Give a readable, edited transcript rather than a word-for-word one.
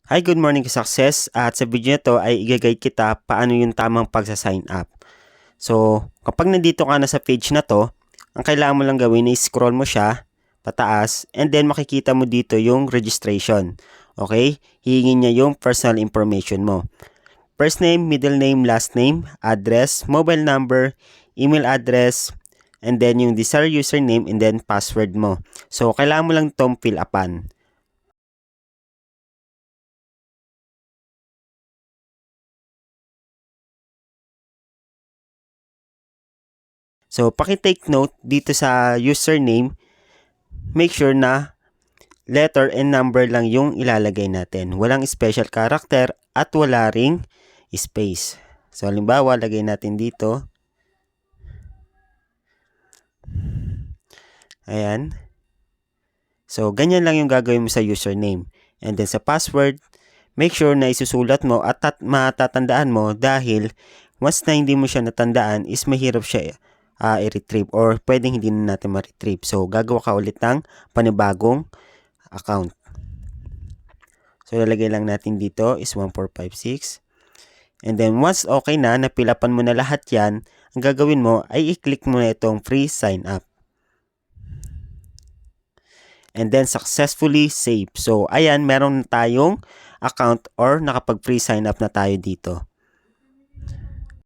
Hi, good morning success. At sa video na to ay i-guide kita paano yung tamang pagsa-sign up. So, kapag nandito ka na sa page na to, ang kailangan mo lang gawin is scroll mo siya pataas and then makikita mo dito yung registration. Okay? Hihingin niya yung personal information mo. First name, middle name, last name, address, mobile number, email address, and then yung desired username and then password mo. So, kailangan mo lang itong fill upan. So, paki-take note dito sa username, make sure na letter and number lang yung ilalagay natin. Walang special character at wala ring space. So, halimbawa, lagay natin dito. Ayan. So, ganyan lang yung gagawin mo sa username. And then sa password, make sure na isusulat mo at matatandaan mo dahil once na hindi mo siya natandaan is mahirap siya i-retrieve or pwedeng hindi na natin ma-retrieve. So, gagawa ka ulit ng panibagong account. So, lalagay lang natin dito is 1456. And then, once okay na, napilapan mo na lahat yan, ang gagawin mo ay i-click mo na itong free sign up. And then, successfully save. So, ayan, meron tayong account or nakapag-free sign up na tayo dito.